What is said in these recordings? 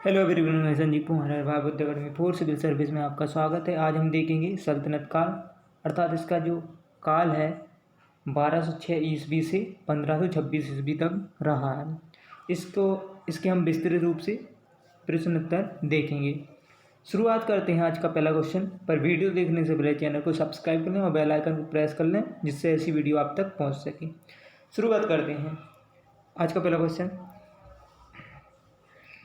Hello everyone, मैं Sanjeev Kumar Bhagwat academy for civil service में आपका स्वागत है। आज हम देखेंगे सल्तनत काल, अर्थात इसका जो काल है 1206 ईस्वी से 1526 ईस्वी तक रहा है। इसके हम विस्तृत रूप से प्रश्न उत्तर देखेंगे। शुरुआत करते हैं आज का पहला क्वेश्चन। पर वीडियो देखने से पहले चैनल को सब्सक्राइब कर लें और बेल आइकन को प्रेस कर लें, जिससे ऐसी वीडियो आप तक पहुँच सके। शुरुआत करते हैं आज का पहला क्वेश्चन।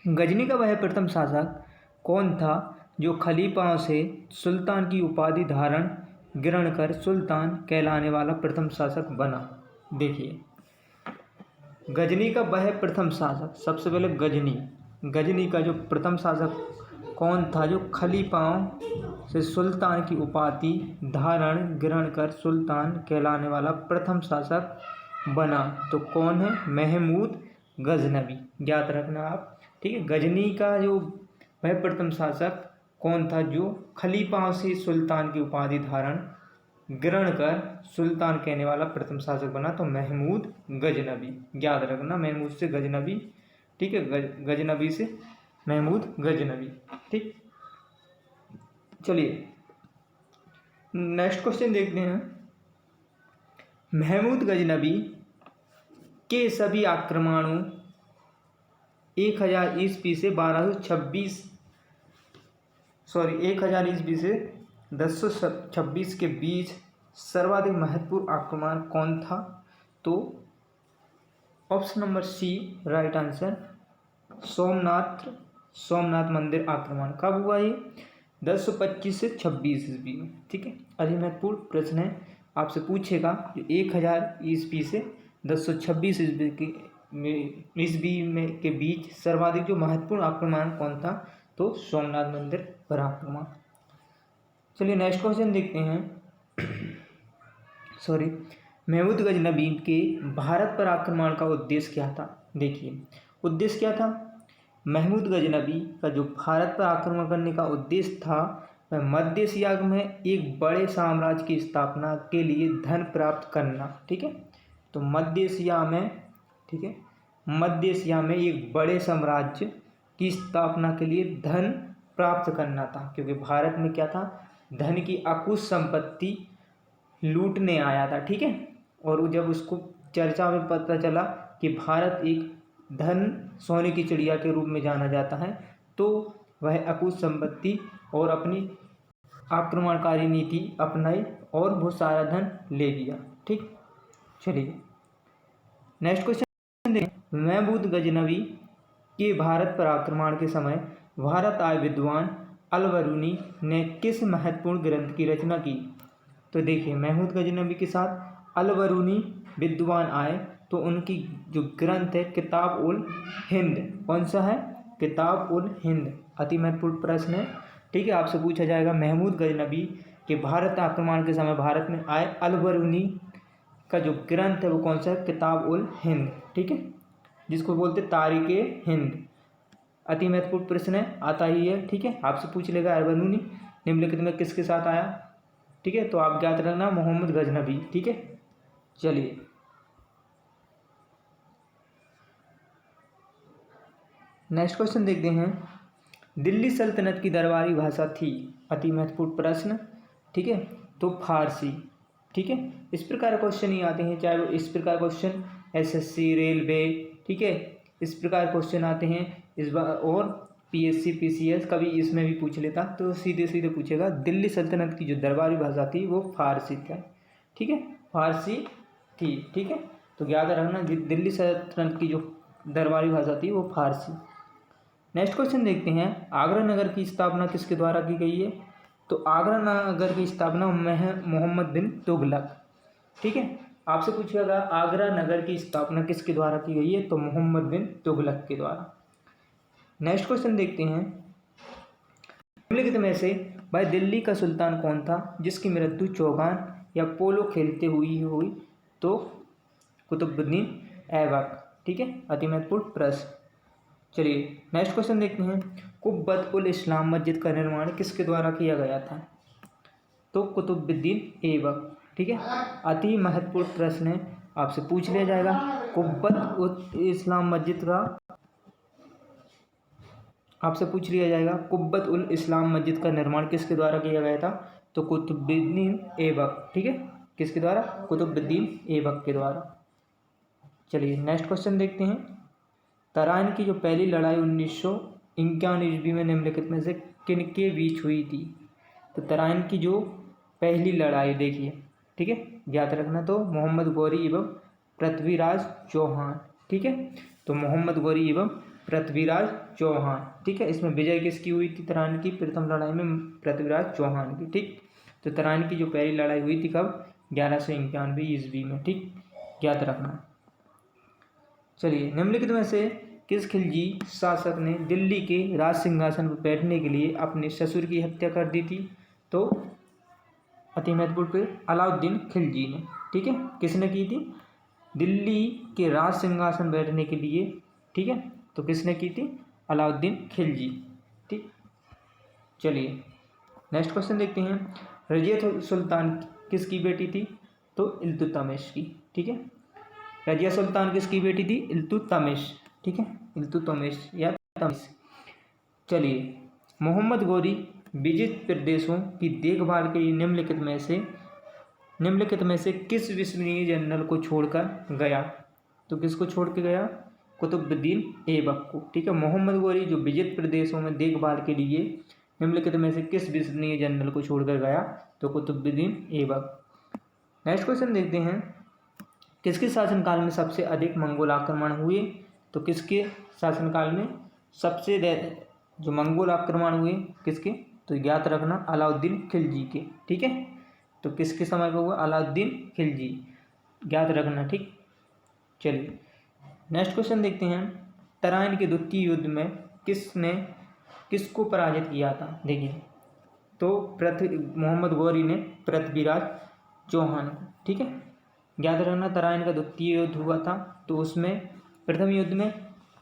गजनी का वह प्रथम शासक कौन था जो खलीफाओं से सुल्तान की उपाधि धारण ग्रहण कर सुल्तान कहलाने वाला प्रथम शासक बना? देखिए, गजनी का वह प्रथम शासक, सबसे पहले गजनी का जो प्रथम शासक कौन था जो खलीफाओं से सुल्तान की उपाधि धारण ग्रहण कर सुल्तान कहलाने वाला प्रथम शासक बना, तो कौन है? महमूद गजनवी। याद रखना आप, ठीक है। गजनी का जो वह प्रथम शासक कौन था जो खलीफाओं से सुल्तान की उपाधि धारण ग्रहण कर सुल्तान कहने वाला प्रथम शासक बना, तो महमूद गजनवी। याद रखना, महमूद से गजनवी, ठीक है। गजनवी से महमूद गजनवी, ठीक। चलिए नेक्स्ट क्वेश्चन देखते हैं। महमूद गजनवी के सभी आक्रमणों 1000 ईस्वी से 1000 ईस्वी से 1026 के बीच सर्वाधिक महत्वपूर्ण आक्रमण कौन था? तो option number C right answer, Somnath मंदिर आक्रमण। कब हुआ ये? 1025 से 26 ईस्वी में, ठीक है। अति महत्वपूर्ण प्रश्न है, आपसे पूछेगा 1000 ईस्वी से 1026 ईस्वी में के बीच सर्वाधिक जो महत्वपूर्ण आक्रमण कौन था? तो सोमनाथ मंदिर पर आक्रमण। चलिए नेक्स्ट क्वेश्चन देखते हैं। महमूद गजनवी के भारत पर आक्रमण का उद्देश्य क्या था? देखिए, उद्देश्य क्या था? महमूद गजनवी का जो भारत पर आक्रमण करने का उद्देश्य था वह मध्य एशिया में एक बड़े साम्राज्य की स्थापना के लिए धन प्राप्त करना, ठीक है। तो मध्य एशिया में, ठीक है, मध्य एशिया में एक बड़े साम्राज्य की स्थापना के लिए धन प्राप्त करना था, क्योंकि भारत में क्या था? धन की अकुश संपत्ति लूटने आया था, ठीक है। और जब उसको चर्चा में पता चला कि भारत एक धन सोने की चिड़िया के रूप में जाना जाता है, तो वह अकुश संपत्ति और अपनी आक्रमणकारी नीति अपनाई और बहुत सारा धन ले लिया, ठीक। चलिए नेक्स्ट क्वेश्चन देखें। महमूद गजनवी के भारत पर आक्रमण के समय भारत आए विद्वान अल-बरूनी ने किस महत्वपूर्ण ग्रंथ की रचना की? तो देखिए, महमूद गजनवी के साथ अल-बरूनी विद्वान आए तो उनकी जो ग्रंथ है किताब उल हिंद, कौन सा है? किताब उल हिंद। अति महत्वपूर्ण प्रश्न है, ठीक है। आपसे पूछा जाएगा महमूद गजनवी के भारत आक्रमण के समय भारत में आए अल-बरूनी का जो ग्रंथ है वो कौन सा है? किताब उल हिंद, ठीक है, जिसको बोलते तारीख़े हिंद। अति महत्वपूर्ण प्रश्न है, आता ही है, ठीक है। आपसे पूछ लेगा अल-बरूनी निम्नलिखित में किसके साथ आया, ठीक है। तो आप ज्ञात रखना मोहम्मद गजनवी, ठीक है। चलिए नेक्स्ट क्वेश्चन देखते हैं। दिल्ली सल्तनत की दरबारी भाषा थी? अति महत्वपूर्ण प्रश्न, ठीक है। तो फारसी, ठीक है। इस प्रकार क्वेश्चन ही आते हैं, चाहे वो इस प्रकार क्वेश्चन एसएससी, रेलवे, ठीक है, इस प्रकार क्वेश्चन आते हैं इस बार। और पीएससी, पीसीएस कभी इसमें भी पूछ लेता, तो सीधे सीधे पूछेगा दिल्ली सल्तनत की जो दरबारी भाषा थी वो फारसी था, ठीक है, फारसी थी, ठीक है। तो याद रखना दिल्ली सल्तनत की जो दरबारी भाषा थी वो फारसी। नेक्स्ट क्वेश्चन देखते हैं। आगरा नगर की स्थापना किसके द्वारा की गई है? तो आगरा नगर की स्थापना मोहम्मद बिन तुगलक, ठीक है। आपसे पूछेगा आगरा नगर की स्थापना किसके द्वारा की गई है? तो मोहम्मद बिन तुगलक के द्वारा। नेक्स्ट क्वेश्चन देखते हैं। निम्नलिखित में से भाई दिल्ली का सुल्तान कौन था जिसकी मृत्यु चौगान या पोलो खेलते हुई? तो कुतुबुद्दीन ऐबक, ठीक है। अति महत्वपूर्ण प्रश्न। चलिए नेक्स्ट क्वेश्चन देखते हैं। कुब्बत उल इस्लाम मस्जिद का निर्माण किसके द्वारा किया गया था? तो कुतुबुद्दीन ऐबक, ठीक है। अति महत्वपूर्ण प्रश्न है, आपसे पूछ लिया जाएगा कुब्बत उल इस्लाम मस्जिद का आपसे पूछ लिया जाएगा कुब्बत उल इस्लाम मस्जिद का निर्माण किसके द्वारा किया गया था, तो कुतुबुद्दीन ऐबक, ठीक है, किसके द्वारा, कुतुबुद्दीन ऐबक के द्वारा। चलिए नेक्स्ट क्वेश्चन देखते हैं। तराइन की जो पहली लड़ाई 1951 ईस्वी में निम्नलिखित में से किनके बीच हुई थी। तो तराइन की जो पहली लड़ाई देखिए, ठीक है, याद रखना, तो मोहम्मद गौरी एवं पृथ्वीराज चौहान, ठीक है, तो मोहम्मद गौरी एवं पृथ्वीराज चौहान, ठीक है। इसमें विजय किसकी हुई थी तराइन की प्रथम लड़ाई में, पृथ्वीराज चौहान की, ठीक। तो तराइन की जो पहली लड़ाई हुई थी कब, 1191 ईस्वी में, ठीक, याद रखना। चलिए निम्नलिखित में से किस खिलजी शासक ने दिल्ली के राज सिंहासन पर बैठने के लिए अपने ससुर की हत्या कर दी थी, तो अति महत्वपूर्ण पे अलाउद्दीन खिलजी ने, ठीक है, किसने की थी, दिल्ली के राज सिंहासन बैठने के लिए, ठीक है, तो किसने की थी, अलाउद्दीन खिलजी, ठीक। चलिए नेक्स्ट क्वेश्चन देखते हैं। रजिया सुल्तान किसकी बेटी थी, तो इल्तुतमिश की, ठीक है, रजिया सुल्तान किसकी बेटी थी, इल्तुतमिश, ठीक है, इल्तुतमिश या तमिश। चलिए मोहम्मद गौरी विजित प्रदेशों की देखभाल के लिए निम्नलिखित में से किस विश्वसनीय जनरल को छोड़कर गया, तो किसको छोड़ के गया, कुतुबुद्दीन ऐबक को, ठीक है। मोहम्मद गौरी जो विजित प्रदेशों में देखभाल के लिए निम्नलिखित में से किस विश्वसनीय जनरल को छोड़कर गया, तो कुतुबुद्दीन ऐबक। नेक्स्ट क्वेश्चन देखते हैं। किसके शासनकाल में सबसे अधिक मंगोल आक्रमण हुए, तो किसके शासनकाल में सबसे जो मंगोल आक्रमण हुए किसके, तो याद रखना अलाउद्दीन खिलजी के, ठीक है, तो किसके समय पर हुआ, अलाउद्दीन खिलजी, याद रखना, ठीक। चलिए नेक्स्ट क्वेश्चन देखते हैं। तराइन के द्वितीय युद्ध में किसको पराजित किया था, देखिए, तो मोहम्मद गौरी ने पृथ्वीराज चौहान को, ठीक है, याद रखना। तराइन का द्वितीय युद्ध हुआ था, तो उसमें प्रथम युद्ध में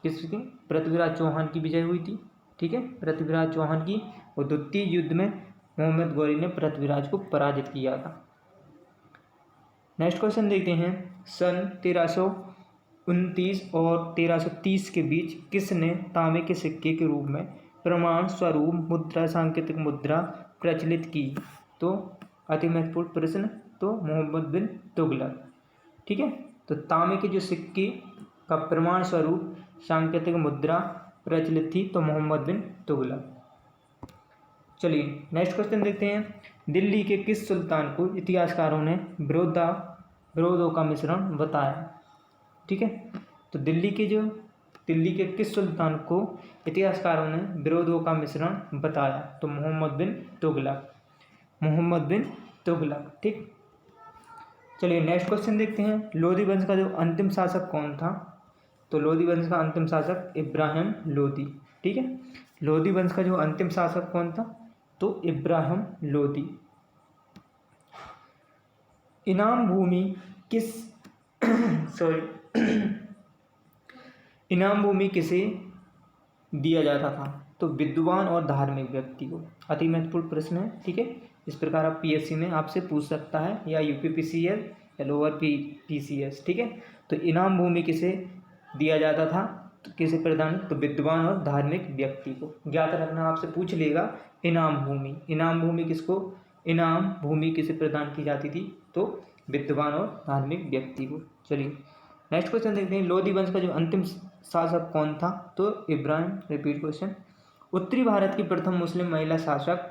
किसकी, पृथ्वीराज चौहान की विजय हुई थी, ठीक है, पृथ्वीराज चौहान की, और द्वितीय युद्ध में मोहम्मद गौरी ने पृथ्वीराज को पराजित किया था। नेक्स्ट क्वेश्चन देखते हैं। सन 1329 और 1330 के बीच किसने तांबे के सिक्के के रूप में प्रमाण स्वरूप मुद्रा, सांकेतिक मुद्रा प्रचलित की, तो अति महत्वपूर्ण प्रश्न, तो मोहम्मद बिन तुगलक, ठीक है, तो तांबे के जो सिक्के का प्रमाण स्वरूप सांकेतिक मुद्रा प्रचलित थी, तो मोहम्मद बिन तुगलक। चलिए नेक्स्ट क्वेश्चन देखते हैं। दिल्ली के किस सुल्तान को इतिहासकारों ने विरोधों का मिश्रण बताया, ठीक है, तो दिल्ली के किस सुल्तान को इतिहासकारों ने विरोधों का मिश्रण बताया, तो मोहम्मद बिन तुगलक, ठीक। चलिए नेक्स्ट क्वेश्चन देखते हैं। लोधी वंश का जो अंतिम शासक कौन था, तो लोधी वंश का अंतिम शासक इब्राहिम लोधी, ठीक है, लोधी वंश का जो अंतिम शासक कौन था, तो इब्राहिम लोधी। इनाम भूमि इनाम भूमि किसे दिया जाता था, तो विद्वान और धार्मिक व्यक्ति को। अति महत्वपूर्ण प्रश्न है, ठीक है, इस प्रकार आप पीएससी में आपसे पूछ सकता है, या यूपीपीसीएल या लोअर पीसीएस, ठीक है। तो इनाम भूमि किसे दिया जाता था, तो किसे प्रदान, तो विद्वान और धार्मिक व्यक्ति को, ज्ञात रखना, आपसे पूछ लेगा इनाम भूमि किसे प्रदान की जाती थी, तो विद्वान और धार्मिक व्यक्ति को। चलिए नेक्स्ट क्वेश्चन देखते हैं। लोधी वंश का जो अंतिम शासक कौन था, तो इब्राहिम, रिपीट क्वेश्चन। उत्तरी भारत की प्रथम मुस्लिम महिला शासक,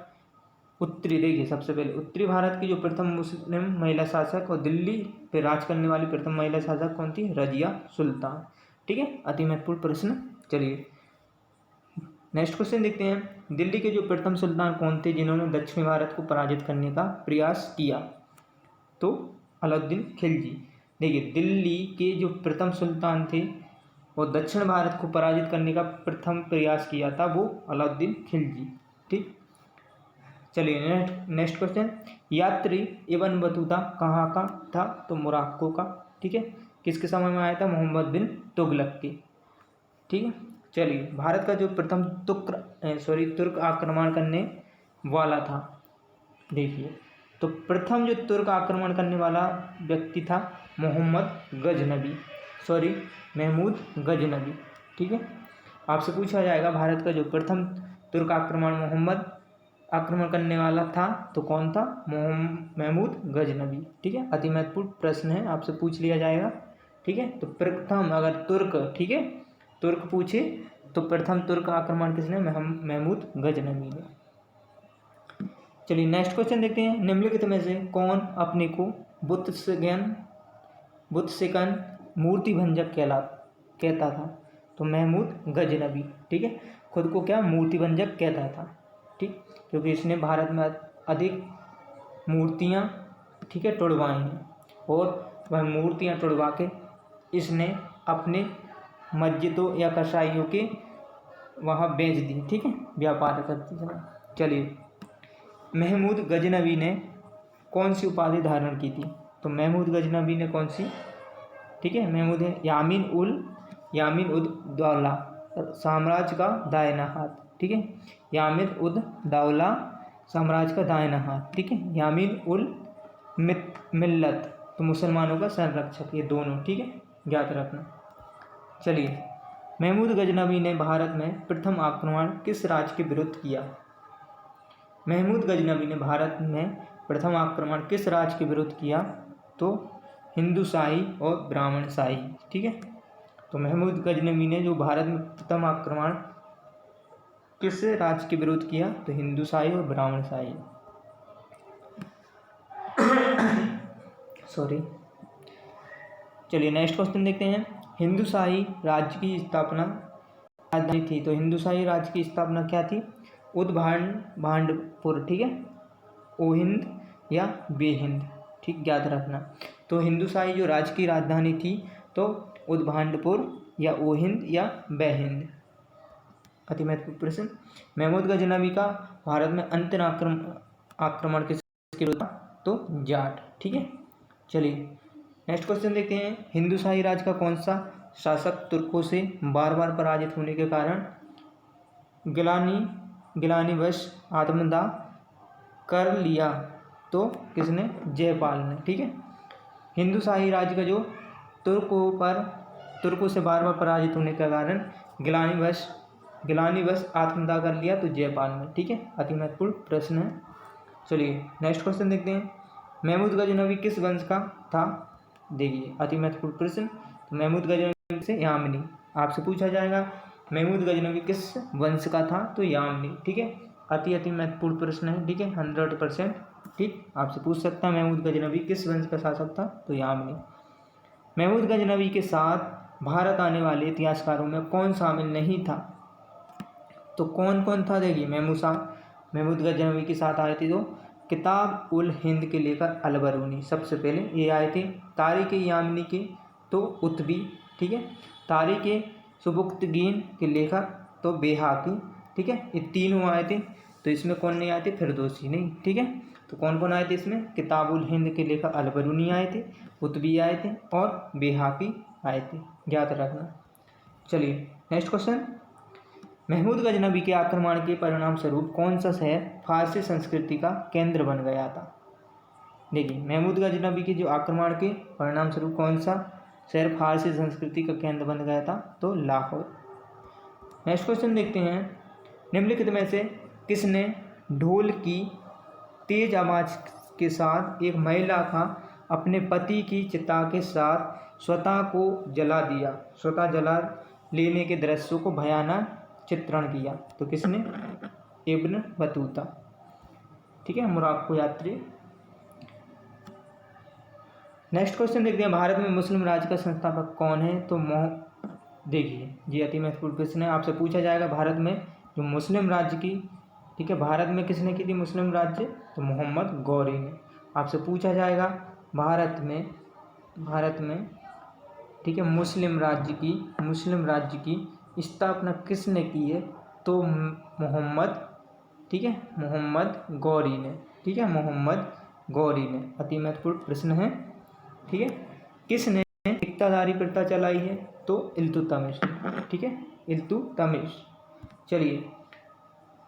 देखिए सबसे पहले उत्तरी भारत की जो प्रथम मुस्लिम महिला शासक और दिल्ली पे राज करने वाली प्रथम महिला शासक कौन थी, रजिया सुल्तान, ठीक है, अति महत्वपूर्ण प्रश्न। चलिए नेक्स्ट क्वेश्चन देखते हैं। दिल्ली के जो प्रथम सुल्तान कौन थे जिन्होंने दक्षिणी भारत को पराजित करने का प्रयास किया, तो अलाउद्दीन खिलजी। देखिए दिल्ली के जो प्रथम सुल्तान थे और दक्षिण भारत को पराजित करने का प्रथम प्रयास किया था, वो अलाउद्दीन खिलजी, ठीक। चलिए नेक्स्ट क्वेश्चन। यात्री इब्न बतूता कहाँ का था, तो मोरक्को का, ठीक है, किसके समय में आया था, मोहम्मद बिन तुगलक के, ठीक है। चलिए भारत का जो प्रथम तुर्क आक्रमण करने वाला था, देखिए, तो प्रथम जो तुर्क आक्रमण करने वाला व्यक्ति था महमूद गजनबी, ठीक है। आपसे पूछा जाएगा भारत का जो प्रथम तुर्क आक्रमण मोहम्मद आक्रमण करने वाला था तो कौन था? महमूद गजनवी। ठीक है, अति महत्वपूर्ण प्रश्न है, आपसे पूछ लिया जाएगा। ठीक है, तो प्रथम अगर तुर्क, ठीक है, तुर्क पूछे तो प्रथम तुर्क आक्रमण किसने? महमूद गजनवी ने। चलिए नेक्स्ट क्वेश्चन देखते हैं। निम्नलिखित में से कौन अपने को बुत सेकन मूर्ति भंजक कहता था? तो महमूद गजनवी। ठीक है, खुद को क्या? मूर्ति भंजक कहता था। ठीक, क्योंकि इसने भारत में अधिक मूर्तियाँ, ठीक है, तुड़वाई हैं और वह मूर्तियाँ तुड़वा के इसने अपने मस्जिदों या कसाईयों के वहाँ बेच दी। ठीक है, व्यापार करती समय। चलिए, महमूद गजनवी ने कौन सी उपाधि धारण की थी? तो महमूद गजनवी ने कौन सी? ठीक है, महमूद है यामीन उद दौला साम्राज्य का दाहिना हाथ। ठीक है, यामीन उद दौला साम्राज्य का दाहिना हाथ। ठीक है, यामीन उल मिल्लत तो मुसलमानों का संरक्षक, ये दोनों। ठीक है, याद रखना। चलिए, महमूद गजनवी ने भारत में प्रथम आक्रमण किस राज्य के विरुद्ध किया? महमूद गजनवी ने भारत में प्रथम आक्रमण किस राज्य के विरुद्ध किया? तो हिंदूशाही और ब्राह्मणशाही। ठीक है, तो महमूद गजनवी ने जो भारत में प्रथम आक्रमण किस राज्य के विरुद्ध किया? तो हिंदूशाही और ब्राह्मणशाही। सॉरी। चलिए नेक्स्ट क्वेश्चन देखते हैं। हिंदूशाही राज्य की स्थापना राजधानी थी, तो हिंदूशाही राज्य की स्थापना क्या थी? भांडपुर। ठीक है, ओहिंद या बेहिंद। ठीक, याद रखना। तो हिंदूशाही जो राज्य की राजधानी थी तो उद्भांडपुर या ओहिंद या बेहिंद। अति महत्वपूर्ण प्रश्न। महमूद गजनवी का भारत में अंतिम आक्रमण किसके विरुद्ध? तो जाट। ठीक है, चलिए नेक्स्ट क्वेश्चन देखते हैं। हिंदूशाही राज्य का कौन सा शासक तुर्कों से बार बार पराजित होने के कारण गिलानीवश आत्मदाह कर लिया? तो किसने? जयपाल ने। ठीक है, हिंदूशाही राज्य का जो तुर्कों से बार बार पराजित होने के कारण गिलानीवश आत्मदाह कर लिया? तो जयपाल ने। ठीक है, अति महत्वपूर्ण प्रश्न है। चलिए नेक्स्ट क्वेश्चन देखते हैं। महमूद गजनवी किस वंश का था? देखिए, अति महत्वपूर्ण प्रश्न। तो महमूद गजनवी से यामिनी। आपसे पूछा जाएगा महमूद गजनवी किस वंश का था? तो यामिनी। ठीक है, अति महत्वपूर्ण प्रश्न है। ठीक है, 100%। ठीक, आपसे पूछ सकता है महमूद गजनवी किस वंश का शासक था? तो यामिनी। महमूद गजनवी के साथ भारत आने वाले इतिहासकारों में कौन शामिल नहीं था? तो कौन कौन था? देखिए, महमूद गजनवी के साथ आए थे तो किताब उल हिंद के लेकर अलबरूनी सबसे पहले ये आए थे। तारीख यामिनी के तो उत्बी। ठीक है, तारीख सुबुक्तगीन के लेखक तो बेहाकी। ठीक है, ये तीनों आए थे। तो इसमें कौन नहीं आए थे? फिरदौसी नहीं। ठीक है, तो कौन कौन आए थे इसमें? किताबुल हिंद के लेखक अलबरूनी आए थे, उत्बी आए थे और बेहाकी आए थे। याद रखना। चलिए नेक्स्ट क्वेश्चन। महमूद गजनवी के आक्रमण के परिणाम स्वरूप कौन सा शहर फारसी संस्कृति का केंद्र बन गया था? देखिए, महमूद गजनवी के जो आक्रमण के परिणाम स्वरूप कौन सा शहर फारसी संस्कृति का केंद्र बन गया था? तो लाहौर। नेक्स्ट क्वेश्चन देखते हैं। निम्नलिखित में से किसने ढोल की तेज आवाज के साथ एक महिला का अपने पति की चिता के साथ स्वतः को जला दिया? स्वतः जला लेने के दृश्यों को भयानक चित्रण किया? तो किसने? Ibn Battuta. ठीक है, मोरक्को यात्री। नेक्स्ट क्वेश्चन देखते हैं। भारत में मुस्लिम राज्य का संस्थापक कौन है? तो देखिए, ये अति महत्वपूर्ण प्रश्न है। आपसे पूछा जाएगा भारत में जो मुस्लिम राज्य की, ठीक है, भारत में किसने की थी मुस्लिम राज्य? तो मोहम्मद गौरी ने। आपसे पूछा जाएगा भारत में ठीक है मुस्लिम राज्य की स्थापना किसने की है? तो मोहम्मद, ठीक है, मोहम्मद गौरी ने। ठीक है, मोहम्मद गौरी ने। अति महत्वपूर्ण प्रश्न है। ठीक है, किसने इक्तादारी प्रथा चलाई है? तो इल्तुतमिश। ठीक है, इल्तुतमिश। चलिए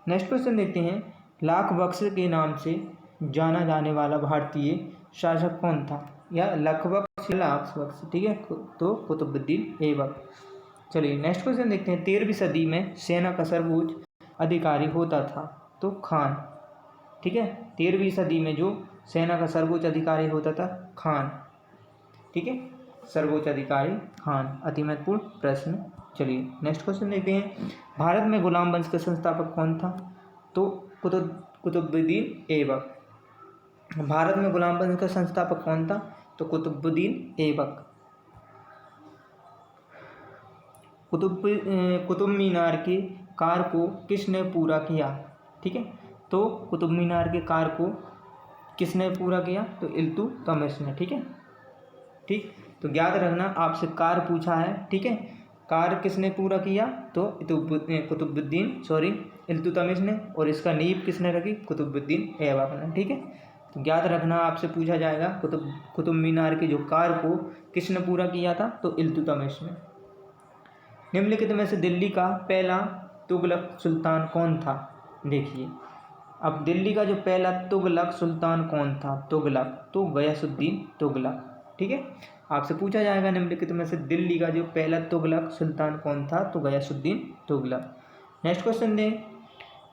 नेक्स्ट क्वेश्चन देखते हैं। लाख बख्श के नाम से जाना जाने वाला भारतीय शासक कौन था? या लाख बख्श। ठीक है, तो कुतुबुद्दीन ऐबक। चलिए नेक्स्ट क्वेश्चन देखते हैं। 13वीं सदी में सेना का सर्वोच्च अधिकारी होता था तो खान। ठीक है, 13वीं सदी में जो सेना का सर्वोच्च अधिकारी होता था खान। ठीक है, सर्वोच्च अधिकारी खान। अति महत्वपूर्ण प्रश्न। चलिए नेक्स्ट क्वेश्चन देखते हैं। भारत में गुलाम वंश का संस्थापक कौन था? तो कुतुबुद्दीन ऐबक। भारत में गुलाम वंश का संस्थापक कौन था? तो कुतुबुद्दीन ऐबक। कुतुब मीनार के कार्य को किसने पूरा किया? ठीक है, तो कुतुब मीनार के कार्य को किसने पूरा किया? तो इल्तुतमिश ने। ठीक है, ठीक, तो याद रखना आपसे कार्य पूछा है। ठीक है, कार्य किसने पूरा किया? तो इल्तुतमिश ने। और इसका नींव किसने रखी? कुतुबुद्दीन ऐबक ने। ठीक है, तो याद रखना आपसे पूछा जाएगा कुतुब मीनार के जो कार्य को किसने पूरा किया था? तो इल्तुतमिश ने। निम्नलिखित में से दिल्ली का पहला तुगलक सुल्तान कौन था? देखिए, अब दिल्ली का जो पहला तुगलक सुल्तान कौन था? तुगलक, तो गयासुद्दीन तुगलक। ठीक है, आपसे पूछा जाएगा निम्नलिखित में से दिल्ली का जो पहला तुगलक सुल्तान कौन था? तो गयासुद्दीन तुगलक। नेक्स्ट क्वेश्चन दें।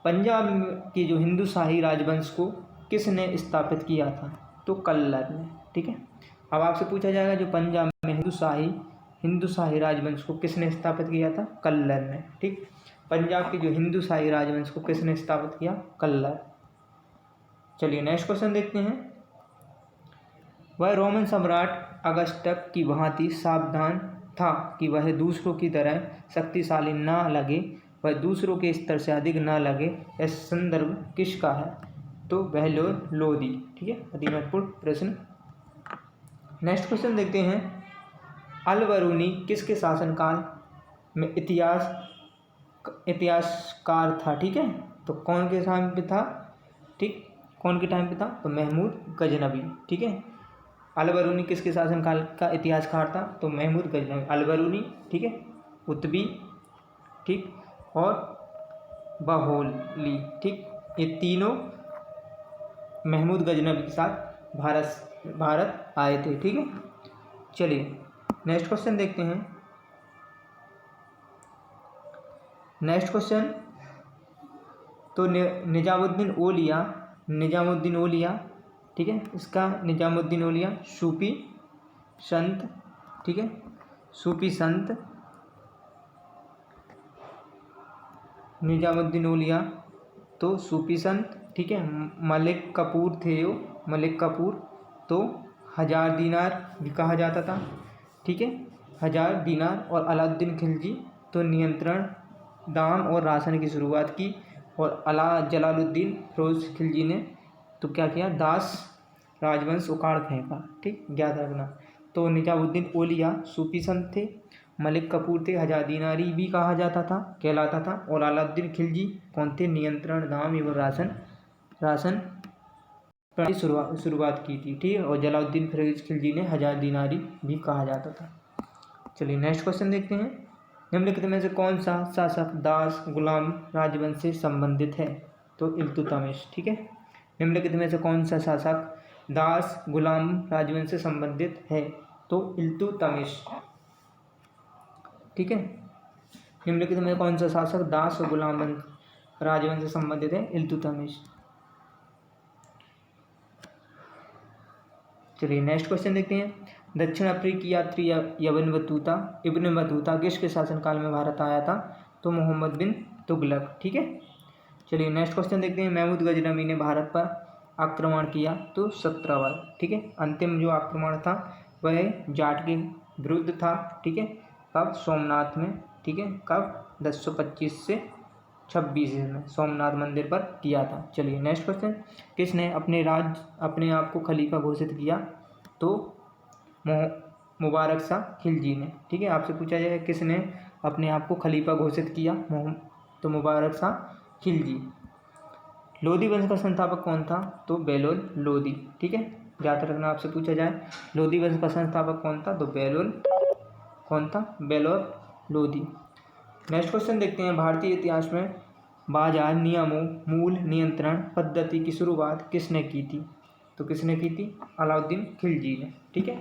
पंजाब की जो हिंदू शाही राजवंश को किसने स्थापित किया था? तो कल्लर ने। ठीक है, अब आपसे पूछा जाएगा जो पंजाब में हिंदू शाही राजवंश को किसने स्थापित किया था? कल्लर ने। ठीक, पंजाब की जो हिंदू शाही राजवंश को किसने स्थापित किया? कल्लर। चलिए नेक्स्ट क्वेश्चन देखते हैं। वह रोमन सम्राट अगस्टस की भांति सावधान था कि वह दूसरों की तरह शक्तिशाली न लगे, वह दूसरों के स्तर से अधिक न लगे। यह संदर्भ किसका है? तो वह लोदी। ठीक है, अति महत्वपूर्ण प्रश्न। नेक्स्ट क्वेश्चन देखते हैं। अल-बरूनी किसके शासनकाल में इतिहासकार था? ठीक है, तो कौन के टाइम पे था? ठीक, कौन के टाइम पे था? तो महमूद गजनबी। ठीक है, अल-बरूनी किसके शासनकाल का इतिहासकार था? तो महमूद गजनबी। अल-बरूनी, ठीक है, उतबी, ठीक, और बहोली। ठीक, ये तीनों महमूद गजनबी के साथ भारत आए थे। ठीक है, चलिए नेक्स्ट क्वेश्चन देखते हैं। नेक्स्ट क्वेश्चन, तो निजामुद्दीन औलिया, ठीक है, इसका निजामुद्दीन औलिया सूफी संत। ठीक है, सूफी संत निजामुद्दीन औलिया, तो सूफी संत। ठीक है, मलिक कपूर थे जो मलिक कपूर, तो 1000 दीनार भी कहा जाता था। ठीक है, 1000 दीनार। और अलाउद्दीन खिलजी, तो नियंत्रण, दाम और राशन की शुरुआत की। और जलालुद्दीन फिरोज खिलजी ने तो क्या किया? दास राजवंश उखाड़ फेंका। ठीक, याद रखना। तो निजामुद्दीन औलिया सूफी संत थे, मलिक कपूर थे, 1000 दीनारी भी कहा जाता था, कहलाता था। और अलाउद्दीन खिलजी कौन थे? नियंत्रण, दाम एवं राशन प्रणाली शुरुआत की थी। ठीक है, और जलालुद्दीन फिरोज खिलजी ने 1000 दीनारी भी कहा जाता था। चलिए नेक्स्ट क्वेश्चन देखते हैं। निम्नलिखित में से कौन सा शासक दास गुलाम राजवंश से संबंधित है? तो इल्तुतमिश। ठीक है, निम्नलिखित में से कौन सा शासक दास गुलाम राजवंश से संबंधित है? तो इल्तुतमिश। ठीक है, निम्नलिखित में कौन सा शासक दास और गुलाम राजवंश से संबंधित है? इल्तुतमिश। चलिए नेक्स्ट क्वेश्चन देखते हैं। दक्षिण अफ्रीकी यात्री इब्न बतूता किसके शासनकाल में भारत आया था? तो मोहम्मद बिन तुगलक। ठीक है, चलिए नेक्स्ट क्वेश्चन देखते हैं। महमूद गजनबी ने भारत पर आक्रमण किया तो 17 बार। ठीक है, अंतिम जो आक्रमण था वह जाट के विरुद्ध था। ठीक है, कब? सोमनाथ में। ठीक है, कब? 1025 से 26 में सोमनाथ मंदिर पर किया था। चलिए नेक्स्ट क्वेश्चन। किसने अपने आप को खलीफा घोषित किया? तो मुबारक शाह खिलजी ने। ठीक है, आपसे पूछा जाए किसने अपने आप को खलीफा घोषित किया? तो मुबारक शाह खिलजी। लोदी वंश का संस्थापक कौन था? तो बेलोल लोदी। ठीक है, याद रखना आपसे पूछा जाए लोदी वंश का संस्थापक कौन था? तो बेलोल लोदी। नेक्स्ट क्वेश्चन देखते हैं। भारतीय इतिहास में बाजार नियमों मूल नियंत्रण पद्धति की शुरुआत किसने की थी? तो किसने की थी? अलाउद्दीन खिलजी ने। ठीक है,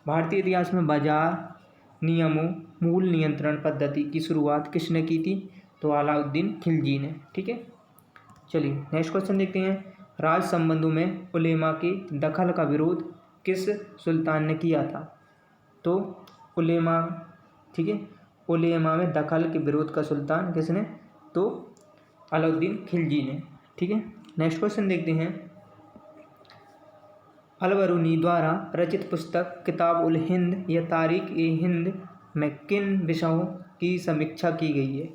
भारतीय इतिहास में बाजार नियमों मूल नियंत्रण पद्धति की शुरुआत किसने की थी? तो अलाउद्दीन खिलजी ने। ठीक है, चलिए नेक्स्ट क्वेश्चन देखते हैं। राज संबंधों में उलेमा के दखल का विरोध किस सुल्तान ने किया था? तो उलेमा, ठीक है, उलेमा में दखल के विरोध का सुल्तान किसने? तो अलाउद्दीन खिलजी ने। ठीक है, नेक्स्ट क्वेश्चन देखते हैं। अल-बरूनी द्वारा रचित पुस्तक किताब उल हिंद या तारीख ए हिंद में किन विषयों की समीक्षा की गई है?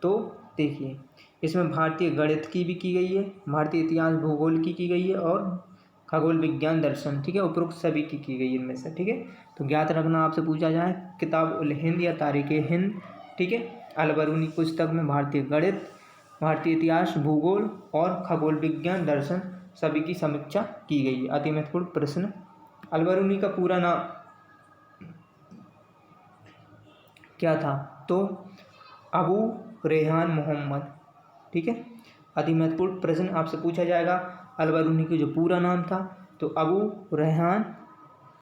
तो देखिए, इसमें भारतीय गणित की भी की गई है, भारतीय इतिहास भूगोल की गई है और खगोल विज्ञान दर्शन, ठीक है, उपरोक्त सभी की गई है इनमें से। ठीक है, तो ज्ञात रखना आपसे पूछा जाए किताब उल हिंद या तारीख ए हिंद, ठीक है, अल-बरूनी पुस्तक में भारतीय गणित, भारतीय इतिहास भूगोल और खगोल विज्ञान दर्शन सभी की समीक्षा की गई है। अति महत्वपूर्ण प्रश्न। अल-बरूनी का पूरा नाम क्या था? तो अबू रेहान मोहम्मद। ठीक है, अति महत्वपूर्ण प्रश्न आपसे पूछा जाएगा। अल-बरूनी का जो पूरा नाम था तो अबू रेहान